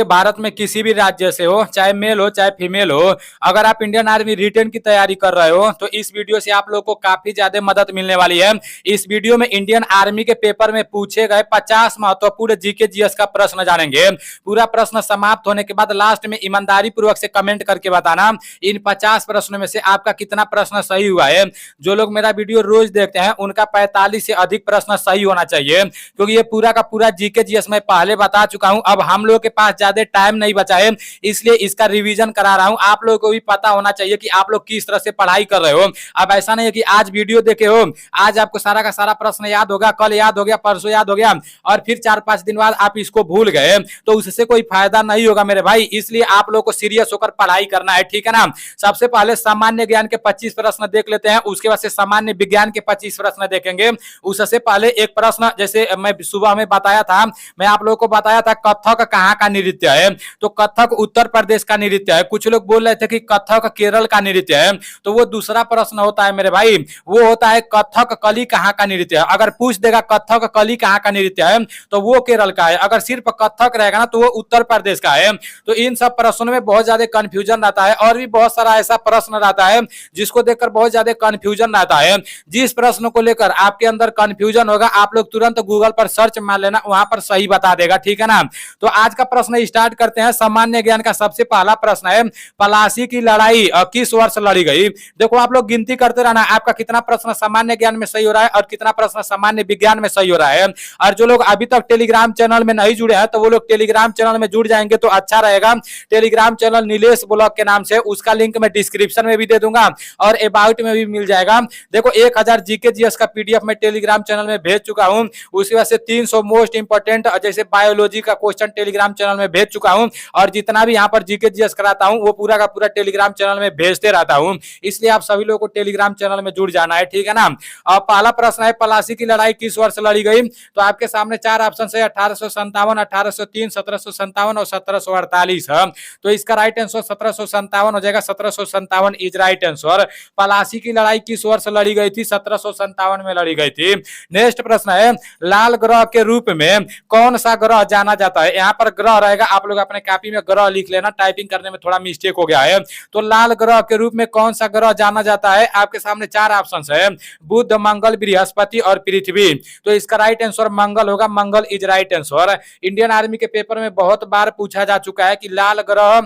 भारत में किसी भी राज्य से हो, चाहे मेल हो चाहे फीमेल हो, अगर आप इंडियन आर्मी रिटेन की तैयारी कर रहे हो तो इस वीडियो से आप लोग को काफी ज्यादा मदद मिलने वाली है। इस वीडियो में इंडियन आर्मी के पेपर में पूछे गए 50 महत्वपूर्ण जीके जीएस का प्रश्न जानेंगे। पूरा प्रश्न समाप्त होने के बाद लास्ट में ईमानदारी पूर्वक से कमेंट करके बताना इन 50 प्रश्नों में से आपका कितना प्रश्न सही हुआ है। जो लोग मेरा वीडियो रोज देखते हैं उनका 45 से अधिक प्रश्न सही होना चाहिए, क्योंकि ये पूरा का पूरा जीके जीएस मैं पहले बता चुका हूं। अब हम लोग के पास ज्यादा टाइम नहीं बचा है, इसलिए इसका रिवीजन करा रहा हूं। आप लोगों को भी पता होना चाहिए कि आप लोग किस तरह से पढ़ाई कर रहे हो। अब ऐसा नहीं है कि आज वीडियो देखे हो, आज आपको सारा का सारा प्रश्न याद होगा, कल याद हो गया, परसों याद हो गया और फिर 4-5 दिन बाद आप इसको भूल गए, तो उससे कोई फायदा नहीं होगा मेरे भाई। इसलिए आप लोग को सीरियस होकर पढ़ाई करना है, ठीक है ना। सबसे पहले सामान्य ज्ञान के 25 प्रश्न देख लेते हैं, उसके बाद से सामान्य विज्ञान के 25 प्रश्न देखेंगे। उससे पहले एक प्रश्न, जैसे मैं सुबह में बताया था, मैं आप लोगों को बताया था कथक कहाँ का नृत्य है, तो कथक उत्तर प्रदेश का नृत्य है। कुछ लोग बोल रहे थे कि कथक केरल का नृत्य है, तो वो दूसरा प्रश्न होता है मेरे भाई, वो होता है कथक कली कहाँ का नृत्य है। अगर पूछ देगा कथक कली कहाँ का नृत्य है तो वो केरल का है, अगर सिर्फ कथक रहेगा ना तो वो उत्तर प्रदेश का है। तो इन सब प्रश्नों में बहुत ज्यादा कंफ्यूजन रहता है, और भी बहुत सारा ऐसा प्रश्न रहता है जिसको देखकर बहुत ज्यादा कंफ्यूजन रहता है। जिस प्रश्न को लेकर आपके अंदर कंफ्यूजन होगा आप लोग तुरंत गूगल पर सर्च मार लेना, वहां पर सही बता देगा, ठीक है ना। तो आज का प्रश्न स्टार्ट करते हैं। सामान्य ज्ञान का सबसे पहला प्रश्न है, पलासी की लड़ाई किस वर्ष लड़ी गई। देखो आप लोग गिनती करते रहना, आपका कितना प्रश्न सामान्य ज्ञान में सही हो रहा है और कितना प्रश्न सामान्य विज्ञान में सही हो रहा है। और जो लोग अभी तक टेलीग्राम चैनल में नहीं जुड़े हैं तो वो लोग टेलीग्राम चैनल में जुड़ जाएंगे तो अच्छा रहेगा। टेलीग्राम चैनल नीलेश ब्लॉग के नाम से, उसका लिंक मैं डिस्क्रिप्शन में भी दे दूंगा और अबाउट में भी मिल जाएगा। देखो 1000 जीके जीएस का पीडीएफ मैं टेलीग्राम चैनल में भेज चुका हूं, उसकी वजह से 300 मोस्ट इंपोर्टेंट जैसे बायोलॉजी का क्वेश्चन टेलीग्राम चैनल में भेज चुका हूं, और जितना भी यहां पर जीके जीएस कराता हूं वो पूरा का पूरा टेलीग्राम चैनल में भेजते रहता हूं। इसलिए आप सभी लोगों को टेलीग्राम चैनल में जुड़ जाना है, ठीक है ना। और पहला प्रश्न है, पलासी की लड़ाई किस वर्ष लड़ी गई, तो आपके सामने 4 ऑप्शन है, 1857, 1803, 1757 और 1748 है। तो इसका राइट आंसर 1757 हो जाएगा। 1757 इज राइट आंसर। पलासी की लड़ाई किस वर्ष लड़ी गई थी, 1757 में लड़ी गई थी। नेक्स्ट प्रश्न है, लाल ग्रह के रूप में कौन सा ग्रह जाना जाता है। यहाँ पर ग्रह रहेगा, आप लोग अपने कॉपी में ग्रह लिख लेना, टाइपिंग करने में थोड़ा मिस्टेक हो गया है। तो लाल ग्रह के रूप में कौन सा ग्रह जाना जाता है, आपके सामने 4 ऑप्शन है, बुध, मंगल, बृहस्पति और पृथ्वी। तो इसका राइट आंसर मंगल होगा। Mangal is right answer. Indian army के पेपर में बहुत बार पूछा जा चुका है कि लाल ग्रह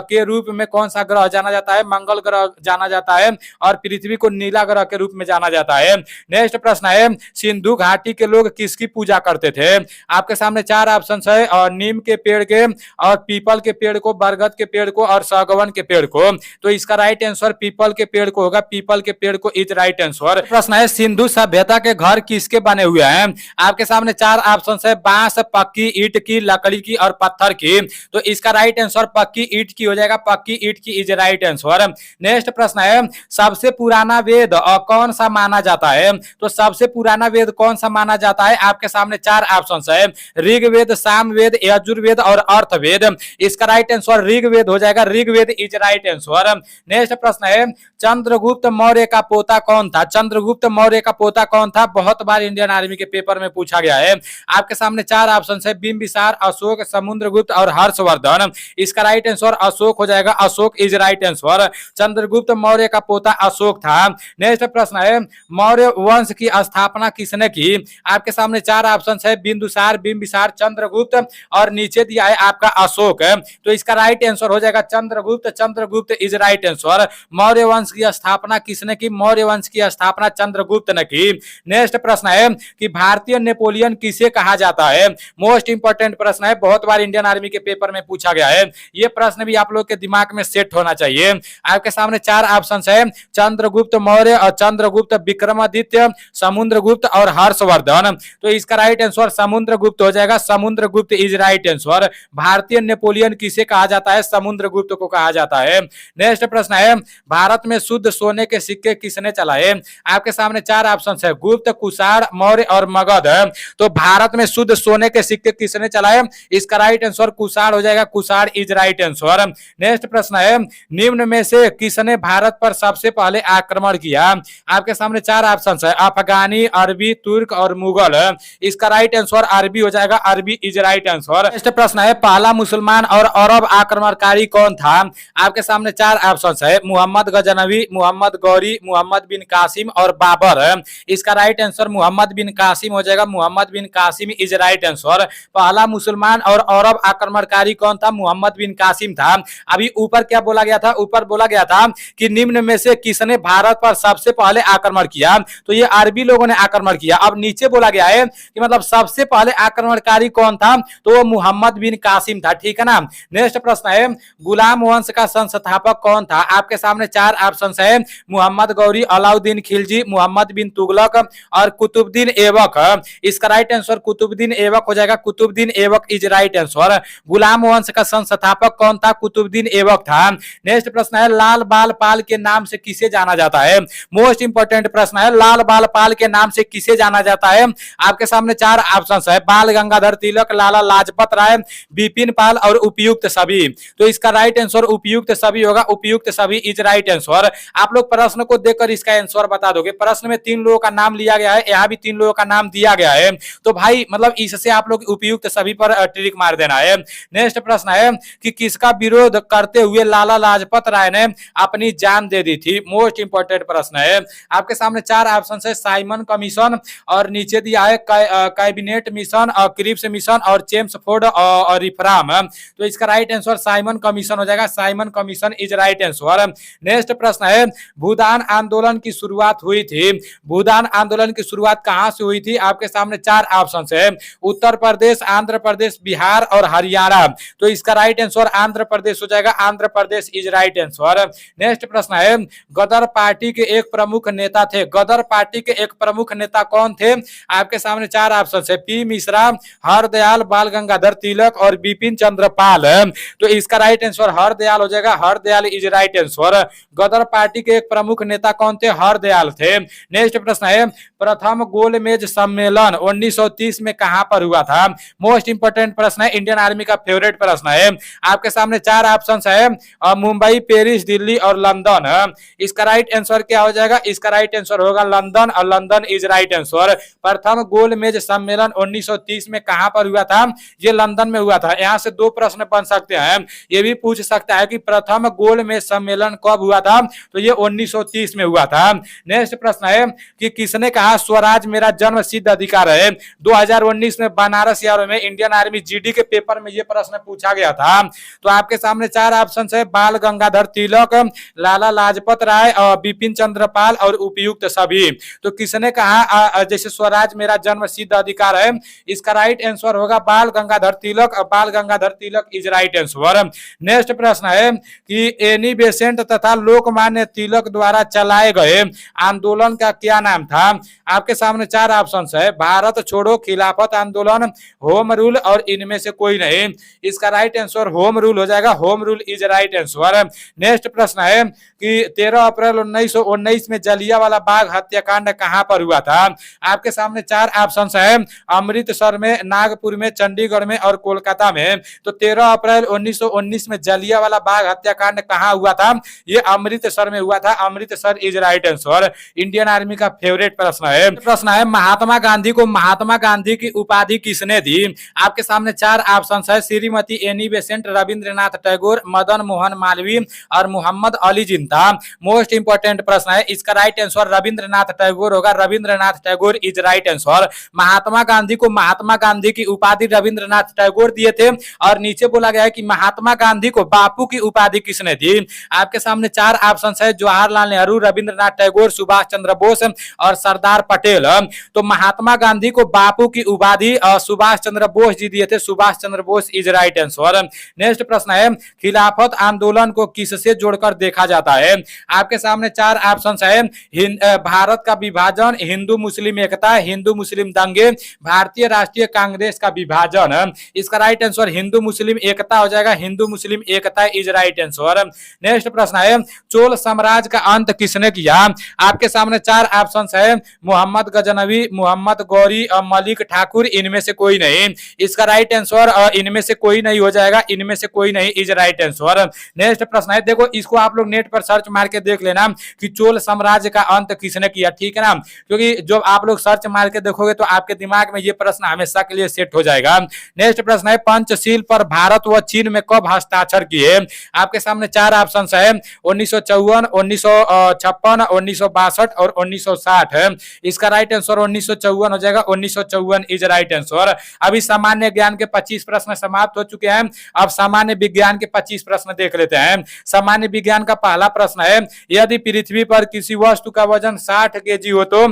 के रूप में कौन सा ग्रह जाना जाता है। मंगल ग्रह जाना जाता है और पृथ्वी को नीला ग्रह के रूप में जाना जाता है। नेक्स्ट प्रश्न है, सिंधु घाटी के लोग किसकी पूजा करते थे। आपके सामने 4 ऑप्शन है, और नीम के पेड़ के, और पीपल के पेड़ को, बरगद के पेड़ को और सागवन के पेड़ को। तो इसका राइट आंसर पीपल के पेड़ को होगा। पीपल के पेड़ को इज राइट आंसर। प्रश्न है, सिंधु सभ्यता के घर किसके बने हुए हैं। आपके सामने 4 ऑप्शन है, बांस, पक्की ईंट की, लकड़ी की और पत्थर की। तो इसका राइट आंसर पक्की ईंट की हो जाएगा। पक्की ईंट की इज राइट आंसर। नेक्स्ट प्रश्न है, सबसे पुराना वेद कौन सा माना जाता है। तो सबसे पुराना वेद कौन सा माना जाता है, आपके सामने 4 ऑप्शन है, ऋग्वेद, सामवेद, यजुर्वेद और अर्थवेद। इसका राइट आंसर ऋग्वेद हो जाएगा। Rigveda is right answer. Next प्रश्न है, चंद्रगुप्त मौर्य का पोता कौन था। चंद्रगुप्त मौर्य का पोता कौन था, बहुत बार इंडियन आर्मी के पेपर में पूछा गया है। आपके सामने 4 ऑप्शन है, बिंबिसार, अशोक, समुद्रगुप्त और हर्षवर्धन। इसका राइट आंसर अशोक हो जाएगा। Ashok is right answer. Chandragupta Maurya का पोता अशोक था। नेक्स्ट प्रश्न है, मौर्य वंश की स्थापना किसने की। आपके सामने 4 ऑप्शन है, बिंदुसार, बिंबिसार, चंद्रगुप्त और नीचे दिया है आपका अशोक। तो इसका राइट आंसर हो जाएगा Chandragupta. Chandragupta is right answer. Maurya वंश की स्थापना किसने की, मौर्य वंश की स्थापना चंद्रगुप्त ने की। नेक्स्ट प्रश्न है कि भारतीय नेपोलियन किसे कहा जाता है। मोस्ट इंपोर्टेंट प्रश्न है, बहुत बार इंडियन आर्मी के पेपर में पूछा गया है। यह प्रश्न भी आप लोग के दिमाग में सेट होना चाहिए। आपके सामने 4 ऑप्शन है, चंद्रगुप्त मौर्य और चंद्रगुप्त विक्रमादित्य, समुद्रगुप्त और हर्षवर्धन। तो इसका राइट आंसर समुद्रगुप्त हो जाएगा। Samudragupta is right answer. भारतीय नेपोलियन किसे कहा जाता है, समुद्रगुप्त को कहा जाता है। नेक्स्ट प्रश्न है, भारत में शुद्ध सोने के सिक्के किसने चलाए। आपके सामने 4 ऑप्शन है, गुप्त, कुषाण, मौर्य और मगध। तो भारत में शुद्ध सोने के सिक्के किसने चलाए, इसका राइट आंसर कुषाण हो जाएगा। Kushan is right answer. Next प्रश्न है, निम्न में से किसने भारत पर सबसे पहले आक्रमण किया। आपके सामने 4 ऑप्शन है, अफगानी, अरबी, तुर्क और मुगल। इसका राइट आंसर अरबी हो जाएगा। अरबी इज राइट आंसर। नेक्स्ट प्रश्न है, है पहला मुसलमान और अरब आक्रमणकारी कौन था? आपके सामने चार ऑप्शन है, मोहम्मद गजनवी, मोहम्मद गौरी, मोहम्मद बिन कासिम और बाबर। इसका राइट आंसर मोहम्मद बिन कासिम हो जाएगा। मोहम्मद बिन कासिम इज राइट आंसर। पहला मुसलमान और अरब आक्रमणकारी कौन था? मोहम्मद बिन कासिम था। अभी ऊपर क्या बोला गया था? ऊपर बोला गया था कि निम्न में से किसने भारत पर सबसे पहले आक्रमण किया? तो ये अरबी लोगों ने आक्रमण किया। अब नीचे बोला गया है कि मतलब सबसे पहले आक्रमणकारी कौन था? तो वो मोहम्मद बिन कासिम था। ठीक है ना। नेक्स्ट प्रश्न है, गुलाम वंश का संस्थापक कौन था? आपके सामने चार ऑप्शन है, मोहम्मद गौरी, अलाउद्दीन खिलजी, मोहम्मद बिन तुगलक और कुतुबुद्दीन ऐबक। इसका राइट आंसर कुतुबुद्दीन ऐबक हो जाएगा। Qutubuddin Aibak is right answer. गुलाम वंश का संस्थापक कौन था? कुतुबुद्दीन ऐबक था। नेक्स्ट प्रश्न है, लाल बाल पाल के नाम से किसे जाना जाता है? मोस्ट इंपोर्टेंट प्रश्न है, लाल बाल पाल के नाम से किसे जाना जाता है? आपके सामने चार ऑप्शन है, बाल गंगाधर तिलक, लाला लाजपत राय, बिपिन पाल और उपयुक्त सभी। तो इसका राइट आंसर उपयुक्त सभी होगा। उपयुक्त सभी इज राइट आंसर। आप लोग प्रश्न को देखकर इसका आंसर बता दोगे। प्रश्न में तीन लोगों का नाम लिया गया है, यहाँ भी तीन लोगों का नाम दिया गया है, तो भाई मतलब इससे आप लोग उपयुक्त सभी पर ट्रिक मार देना है। नेक्स्ट प्रश्न है कि किसका विरोध करते हुए लाला लाजपत राय ने अपनी जान दे दी थी? मोस्ट इंपोर्टेंट प्रश्न है। आपके सामने चार ऑप्शन है, साइमन कमीशन और नीचे दिया है कैबिनेट मिशन और क्रिप्स मिशन और चेम्सफोर्ड और रिफराम। तो इसका राइट आंसर साइमन कमीशन हो जाएगा। Simon commission is right answer. Next प्रश्न है, भूदान आंदोलन की शुरुआत हुई थी। भूदान आंदोलन की शुरुआत कहां से हुई थी? आपके सामने चार ऑप्शन है, उत्तर प्रदेश, आंध्र प्रदेश, बिहार और हरियाणा। तो इसका राइट आंसर आंध्र प्रदेश हो जाएगा। Andhra Pradesh is right answer. Next प्रश्न है, गदर पार्टी के एक प्रमुख नेता थे। गदर पार्टी के एक प्रमुख नेता कौन थे? आपके सामने चार ऑप्शन है, पी मिश्रा, हरदयाल, बाल गंगाधर तिलक और बिपिन चंद्र पाल। तो इसका राइट आंसर हरदयाल हो जाएगा। Hardayal is right answer. Ghadar party के एक प्रमुख नेता कौन थे? हरदयाल थे। नेक्स्ट प्रश्न है, प्रथम गोलमेज सम्मेलन 1930 में कहां पर हुआ था? मोस्ट इंपोर्टेंट प्रश्न है, इंडियन आर्मी का फेवरेट प्रश्न है। आपके सामने चार ऑप्शन है, मुंबई, पेरिस, दिल्ली और लंदन। इसका राइट आंसर क्या हो जाएगा? इसका राइट आंसर होगा लंदन और लंदन इज राइट आंसर। प्रथम गोलमेज सम्मेलन 1930 में कहां पर हुआ था? ये लंदन में हुआ था। यहां से दो प्रश्न बन सकते हैं। ये भी पूछ सकता है कि प्रथम गोलमेज सम्मेलन कब हुआ था? तो ये 1930 में हुआ था। नेक्स्ट प्रश्न है कि किसने कहा स्वराज मेरा जन्म सिद्ध अधिकार है? 2019 में बनारस यारों में इंडियन आर्मी जीडी के पेपर में यह प्रश्न पूछा गया था। तो आपके सामने चार ऑप्शन है, बाल गंगाधर तिलक, लाला लाजपत राय और बिपिन चंद्र पाल और उपयुक्त सभी। तो किसने कहा जैसे स्वराज मेरा जन्म सिद्ध अधिकार है? इसका राइट आंसर होगा बाल गंगाधर तिलक। बाल Gangadhar Tilak is right answer. Next प्रश्न है कि एनी बेसेंट तथा लोकमान्य तिलक द्वारा चलाए गए आंदोलन का क्या नाम था? आपके सामने चार ऑप्शन है, भारत छोड़ो, खिलाफत आंदोलन, होम रूल और इनमें से कोई नहीं। इसका राइट आंसर होम रूल हो जाएगा। Home rule is right answer. Next प्रश्न है कि 13 अप्रैल 1919 में जलियांवाला बाग हत्याकांड कहां पर हुआ था? आपके सामने चार ऑप्शन है, अमृतसर में, नागपुर में, चंडीगढ़ में और कोलकाता में। तो 13 अप्रैल 1919 में जलियांवाला बाग हत्याकांड कहां हुआ था? ये अमृतसर में हुआ था। Amritsar is right answer. Indian army का फेवरेट प्रश्न है। प्रश्न है, महात्मा गांधी को महात्मा गांधी की उपाधि किसने दी? आपके सामने चार ऑप्शन है, श्रीमती एनी बेसेंट, रविंद्रनाथ टैगोर, मदन मोहन मालवीय और मोहम्मद अली जिंता। मोस्ट इंपोर्टेंट प्रश्न है। इसका राइट आंसर रविंद्रनाथ टैगोर होगा। Rabindranath Tagore is right answer. Mahatma Gandhi को महात्मा गांधी की उपाधि रविंद्रनाथ टैगोर दिए थे। और नीचे बोला गया है कि महात्मा गांधी को बापू की उपाधि किसने दी? आपके सामने चार ऑप्शन है, जवाहरलाल नेहरू, रविंद्रनाथ टैगोर, सुभाष चंद्र बोस और सरदार पटेल। तो महात्मा गांधी को बापू की उपाधि सुभाष चंद्र बोस जी दिए थे। Subhash Chandra Bose is right answer. Next प्रश्न है, खिलाफत आंदोलन को किससे जोड़कर देखा जाता है? आपके सामने चार ऑप्शन है, भारत का विभाजन, हिंदू मुस्लिम एकता, हिंदू मुस्लिम दंगे, भारतीय राष्ट्रीय कांग्रेस का विभाजन। इसका राइट आंसर हिंदू मुस्लिम एकता हो जाएगा। हिंदू मुस्लिम एकता इज राइट आंसर। नेक्स्ट प्रश्न है, चोल साम्राज्य का अंत किसने किया? आपके सामने चार ऑप्शन है, मोहम्मद गजनवी, मोहम्मद गौरी और मलिक ठाकुर, इनमें से कोई नहीं। इसका राइट आंसर इनमें से कोई नहीं हो जाएगा। इनमें से कोई नहीं इज राइट आंसर। नेक्स्ट प्रश्न है, देखो इसको आप लोग नेट पर सर्च मार के देख लेना कि चोल साम्राज्य का अंत किसने किया। ठीक है ना, क्योंकि जब आप लोग सर्च मार के देखोगे तो आपके दिमाग में ये प्रश्न हमेशा के लिए सेट हो जाएगा। नेक्स्ट प्रश्न है, पंचशील पर भारत व चीन में कब हस्ताक्षर किए? आपके सामने चार ऑप्शन है, 1954, 1956, 1962 और 1960 है। इसका राइट आंसर 1954 हो जाएगा। 1954 इज राइट आंसर। अभी सामान्य ज्ञान के 25 प्रश्न समाप्त हो चुके हैं। अब सामान्य विज्ञान के 25 प्रश्न देख लेते हैं। सामान्य विज्ञान का पहला प्रश्न है, यदि पृथ्वी पर किसी वस्तु का वजन 60 केजी हो तो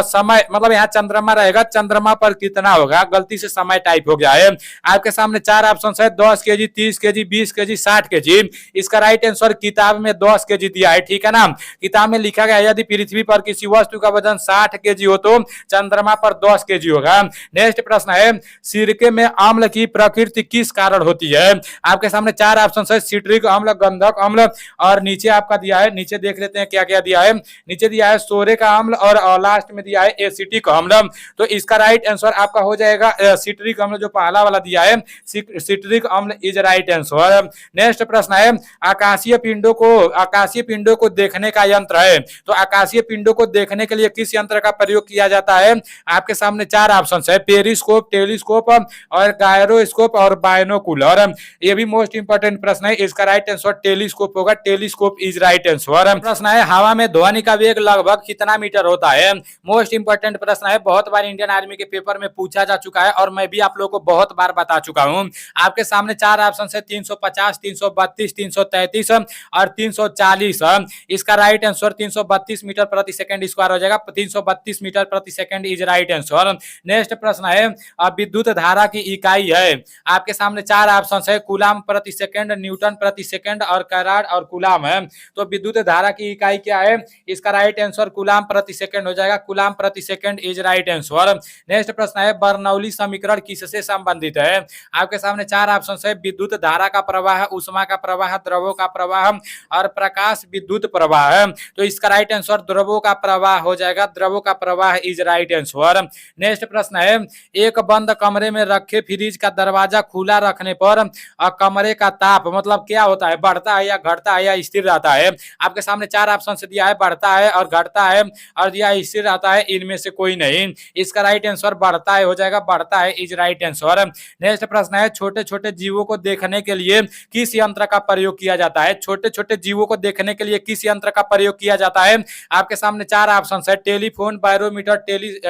समय, मतलब यहाँ चंद्रमा रहेगा, चंद्रमा पर कितना होगा? गलती से समय टाइप हो गया है। आपके सामने चार ऑप्शन है, 10 केजी, 30 केजी, 20 केजी, 60 केजी। इसका राइट आंसर किताब में 10 केजी दिया है, ठीक है ना। किताब में लिखा गया यदि पृथ्वी पर किसी वस्तु का वजन 60 केजी हो तो चंद्रमा पर 10 केजी होगा। नेक्स्ट प्रश्न है, सिरके में अम्ल की प्रकृति किस कारण होती है? आपके सामने चार ऑप्शन है, सिट्रिक अम्ल, गंधक अम्ल, और नीचे आपका दिया है, नीचे देख लेते हैं क्या क्या दिया है। नीचे दिया है सोरे का अम्ल और लास्ट में दिया है एसिटिक अम्ल। तो इसका राइट आंसर आपका हो जाएगा सिट्रिक अम्ल, जो पहला वाला दिया है, सिट्रिक अम्ल इज राइट आंसर। नेक्स्ट प्रश्न है, आकाशीय पिंडों को देखने का यंत्र है, तो आकाशीय पिंडों को देखने के लिए किस यंत्र का प्रयोग किया जाता है? आपके सामने चार ऑप्शन है, पेरिस्कोप, टेलीस्कोप और गायरोस्कोप और बायनोकुलर। ये भी मोस्ट इंपोर्टेंट प्रश्न है। इसका राइट आंसर टेलीस्कोप होगा। Telescope is right answer. प्रश्न है, हवा में ध्वनि का वेग लगभग कितना मीटर होता है? मोस्ट इंपोर्टेंट प्रश्न है, बहुत बार इंडियन आर्मी के पेपर में पूछा जा चुका है और मैं भी आप लोगों को बहुत बार बता चुका हूं। आपके सामने चार ऑप्शन है, 350, 332, 333 और 340। इसका राइट आंसर 332 मीटर प्रति सेकंड स्क्वायर हो जाएगा। 332 मीटर प्रति second is right answer. Next प्रश्न है, विद्युत धारा की इकाई है। आपके सामने चार ऑप्शन है, कूलाम प्रति सेकंड, न्यूटन प्रति सेकंड और कैराड और कूलाम है। तो विद्युत धारा की इकाई क्या है? इसका राइट आंसर कूलाम प्रति सेकंड हो जाएगा। कूलाम प्रति second is right answer. Next प्रश्न है, बर्नौली समीकरण किससे संबंधित है? आपके सामने चार ऑप्शन है, विद्युत धारा का प्रवाह, उष्मा का प्रवाह, द्रवों का प्रवाह और प्रकाश विद्युत प्रवाह है। तो इसका राइट आंसर द्रवों का प्रवाह हो जाएगा। द्रवों का प्रवाह इज राइट आंसर। नेक्स्ट प्रश्न है, एक बंद कमरे में रखे फ्रिज का दरवाजा खुला रखने पर कमरे का ताप मतलब क्या होता है? बढ़ता है या घटता है या स्थिर रहता है? आपके सामने चार ऑप्शन से दिया है, बढ़ता है और घटता है और दिया स्थिर रहता है, इनमें से कोई नहीं। इसका राइट आंसर बढ़ता है हो जाएगा। बढ़ता है इज राइट आंसर। नेक्स्ट प्रश्न है, छोटे छोटे जीवों को देखने के लिए किस यंत्र का प्रयोग किया जाता है? छोटे छोटे जीवों को देखने के लिए किस यंत्र का प्रयोग किया जाता है? आपके सामने चार ऑप्शन है, टेलीफोन, बैरोमीटर,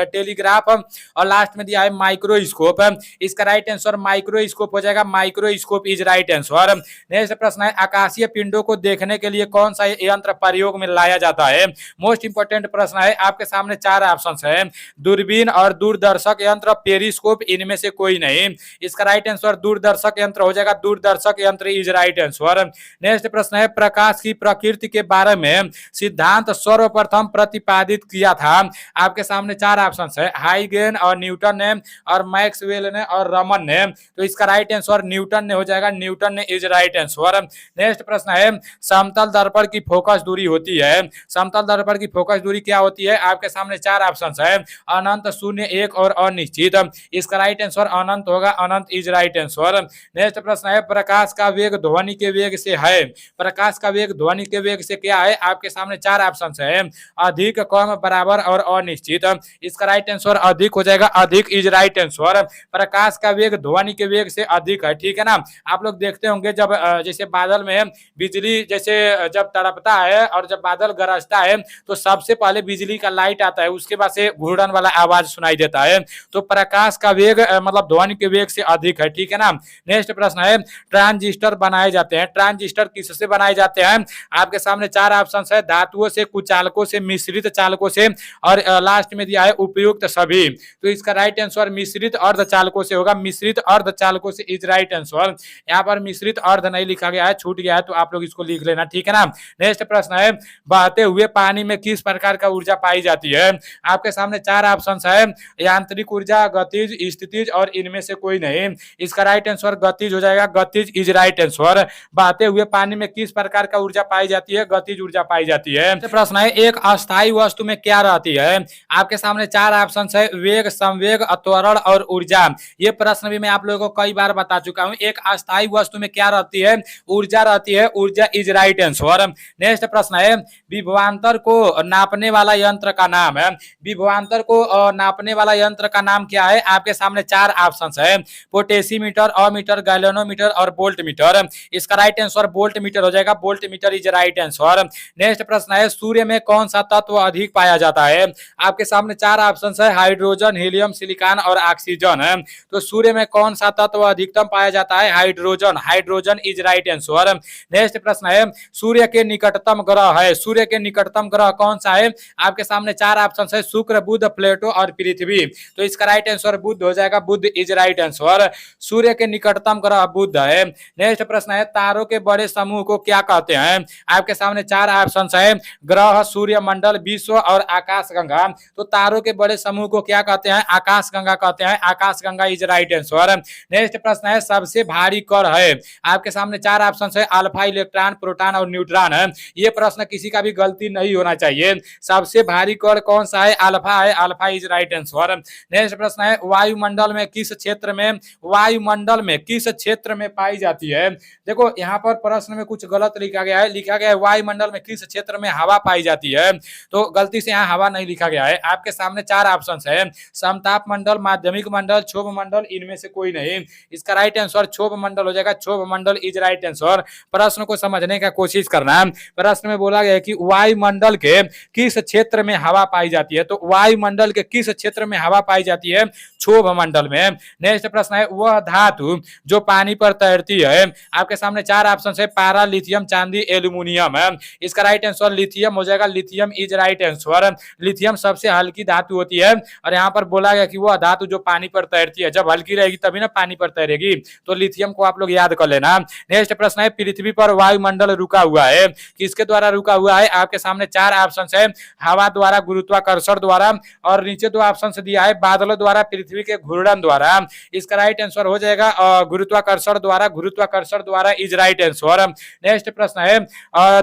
टेलीग्राफ और लास्ट में दिया है माइक्रोस्कोप। इसका राइट आंसर माइक्रोस्कोप हो जाएगा। Microscope is right answer. Next प्रश्न है, आकाशीय पिंडों को देखने के लिए कौन सा यंत्र प्रयोग में लाया जाता है? मोस्ट इंपोर्टेंट प्रश्न है। आपके सामने चार ऑप्शन है, दूरबीन और दूरदर्शक यंत्र, पेरिस्कोप, इनमें से कोई नहीं। इसका राइट आंसर दूरदर्शक यंत्र हो जाएगा। दूरदर्शक यंत्र इज राइट आंसर। नेक्स्ट प्रश्न है, प्रकाश की प्रकृति के बारे में सिद्धांत सर्वप्रथम प्रतिपादित किया था? आपके सामने चार ऑप्शन है, हाइगेन और न्यूटन ने और मैक्सवेल ने और रमन ने। तो इसका राइट आंसर न्यूटन ने हो जाएगा। न्यूटन ने इज राइट आंसर। नेक्स्ट प्रश्न है, समतल दर्पण की फोकस दूरी होती है। समतल दर्पण की फोकस दूरी क्या होती है? आपके सामने चार ऑप्शन है, अनंत, शून्य, एक और अनिश्चित। इसका राइट आंसर अनंत होगा। अनंत इज राइट आंसर। नेक्स्ट प्रश्न है, प्रकाश का वेग ध्वनि के वेग से है। प्रकाश का वेग ध्वनि के वेग से क्या है? आपके सामने चार ऑप्शन है, अधिक, कम, बराबर और अनिश्चित। इसका राइट आंसर अधिक हो जाएगा। अधिक इज राइट आंसर। प्रकाश का वेग ध्वनि के वेग से अधिक है, ठीक है ना। आप लोग देखते होंगे जब जैसे बादल में बिजली जैसे जब तड़पता है और जब बादल गरजता है तो सबसे पहले बिजली का लाइट आता है, उसके बाद से घूर्णन वाला आवाज सुनाई देता है। तो प्रकाश का वेग मतलब ध्वनि के वेग से अधिक है, ठीक है ना। नेक्स्ट प्रश्न है, ट्रांजिस्टर बनाए जाते हैं। ट्रांजिस्टर किससे बनाए जाते हैं? आपके सामने चार ऑप्शन है, धातुओं से, कुचालकों से, मिश्रित चालकों से और लास्ट में दिया है उपयुक्त सभी। तो इसका राइट आंसर मिश्रित अर्धचालकों से होगा। मिश्रित अर्धचालकों से इज राइट आंसर। यहाँ पर मिश्रित अर्ध नहीं लिखा गया है, छूट गया है, तो आप लोग इसको लिख लेना, ठीक है ना। नेक्स्ट प्रश्न है, बहते हुए पानी में किस प्रकार का ऊर्जा पाई जाती है? आपके सामने चार ऑप्शन है, यांत्रिक ऊर्जा, गतिज, स्थितिज और इनमें से कोई नहीं। इसका राइट आंसर गतिज हो जाएगा। गतिज इज राइट आंसर। बहते हुए पानी में किस प्रकार का ऊर्जा पाई जाती है? गतिज ऊर्जा पाई जाती है। प्रश्न है, एक अस्थायी वस्तु में क्या रहती है? आपके सामने चार ऑप्शन है, वेग, संवेग, त्वरण और ऊर्जा। ये प्रश्न भी मैं आप लोगों को कई बार बता चुका हूं। एक अस्थायी वस्तु में क्या रहती है? ऊर्जा रहती है। ऊर्जा इज राइट आंसर। नेक्स्ट प्रश्न है, विभवांतर को नापने वाला यंत्र का नाम है। विभवांतर को नापने वाला यंत्र का नाम क्या है? आपके सामने चार ऑप्शन है, पोटेसीमीटर, अमीटर, गैल्वेनोमीटर और वोल्ट मीटर। इसका राइट आंसर वोल्ट मीटर हो जाएगा, volt meter is right answer. Next प्रश्न है, सूर्य में कौन सा तत्व अधिक पाया जाता है? आपके सामने चार ऑप्शन है, हाइड्रोजन, हीलियम, सिलिकॉन और ऑक्सीजन है। तो सूर्य में कौन सा तत्व अधिकतम पाया जाता है? Hydrogen, hydrogen is right answer. Next प्रश्न है, सूर्य के निकटतम ग्रह है, सूर्य के निकटतम ग्रह कौन सा है? आपके सामने चार ऑप्शन है, शुक्र, बुध, प्लेटो और पृथ्वी। तो इसका राइट आंसर बुध हो जाएगा, बुध इज राइट आंसर। सूर्य के निकटतम ग्रह बुध है। नेक्स्ट प्रश्न है, तारों के बड़े समूह को क्या कहते हैं? आपके सामने चार ऑप्शन है, ग्रह, सूर्य मंडल, विश्व और आकाशगंगा। तो तारों के बड़े समूह को क्या कहते हैं? आकाशगंगा कहते हैं, आकाशगंगा इज राइट आंसर। नेक्स्ट प्रश्न है, सबसे भारी कण है? आपके सामने चार ऑप्शन है, अल्फा, इलेक्ट्रॉन, प्रोटॉन और न्यूट्रॉन है। ये प्रश्न किसी का भी गलती नहीं होना चाहिए। सबसे भारी कण कौन सा है? अल्फा है, alpha is right answer. Next प्रश्न है, वायुमंडल में किस क्षेत्र में, वायुमंडल में किस क्षेत्र में पाई जाती है? देखो यहाँ पर प्रश्न में कुछ गलत लिखा गया है, लिखा गया है वायुमंडल में किस क्षेत्र में हवा पाई जाती है, तो गलती से यहाँ हवा नहीं लिखा गया है। आपके सामने चार ऑप्शन है, समताप मंडल, माध्यमिक मंडल, क्षोभ मंडल, इनमें से कोई नहीं। इसका राइट आंसर क्षोभ मंडल हो जाएगा, क्षोभ मंडल इज राइट आंसर। प्रश्न को समझने का कोशिश करना। प्रश्न में बोला गया कि वायुमंडल के किस क्षेत्र में हवा पाई जाती है, तो वायुमंडल के किस क्षेत्र में हवा पाई जाती है? क्षोभ मंडल में। नेक्स्ट प्रश्न है, वह धातु जो पानी पर तैरती है? आपके सामने चार ऑप्शन है, पारा, लिथियम, चांदी, एल्यूमिनियम है। इसका राइट आंसर लिथियम हो जाएगा, lithium is right answer. Lithium सबसे हल्की धातु होती है और यहाँ पर बोला गया कि वह धातु जो पानी पर तैरती है, जब हल्की रहेगी तभी ना पानी पर तैरेगी, तो लिथियम को आप लोग याद कर लेना। नेक्स्ट प्रश्न है, पृथ्वी पर वायुमंडल रुका हुआ है, किसके द्वारा रुका हुआ है? आपके सामने चार ऑप्शन है, हवा द्वारा, गुरुत्वाकर्षण द्वारा और नीचे दो ऑप्शन दिया है, बादलों द्वारा, पृथ्वी के घूर्णन द्वारा। इसका राइट आंसर हो जाएगा गुरुत्वाकर्षण द्वारा, गुरुत्वाकर्षण द्वारा इज राइट आंसर। नेक्स्ट प्रश्न है,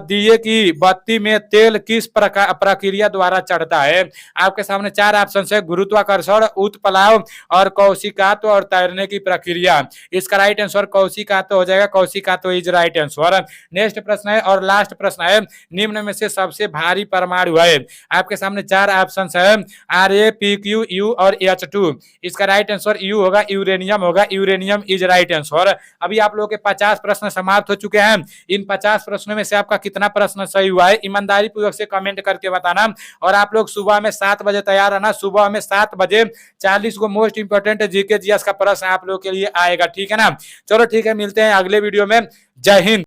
दिए की बत्ती में तेल किस प्रक्रिया द्वारा चढ़ता है? आपके सामने चार ऑप्शन है, गुरुत्वाकर्षण, उत्प्लाव और कौशिकात्व और तैरने की प्रक्रिया। इसका राइट आंसर कौशिकात्व हो जाएगा, कौशिकात्व इज राइट आंसर। नेक्स्ट प्रश्न है और लास्ट प्रश्न है, निम्न में से सबसे भारी परमाणु है? आपके सामने चार ऑप्शन है, Ra, Pq, U और H2। इसका राइट आंसर यू होगा, यूरेनियम होगा, यूरेनियम इज राइट आंसर। अभी आप लोगों के 50 प्रश्न समाप्त हो चुके हैं। इन 50 प्रश्नों में से आपका कितना प्रश्न सही हुआ है ईमानदारी पूर्वक से कमेंट करके बताना। और आप लोग सुबह में 7 बजे तैयार रहना, सुबह में 7 बजे 40 को मोस्ट इंपोर्टेंट जीके जीएस का प्रश्न आप लोग के लिए आएगा, ठीक है ना। चलो ठीक है, मिलते हैं अगले वीडियो में। जय हिंद।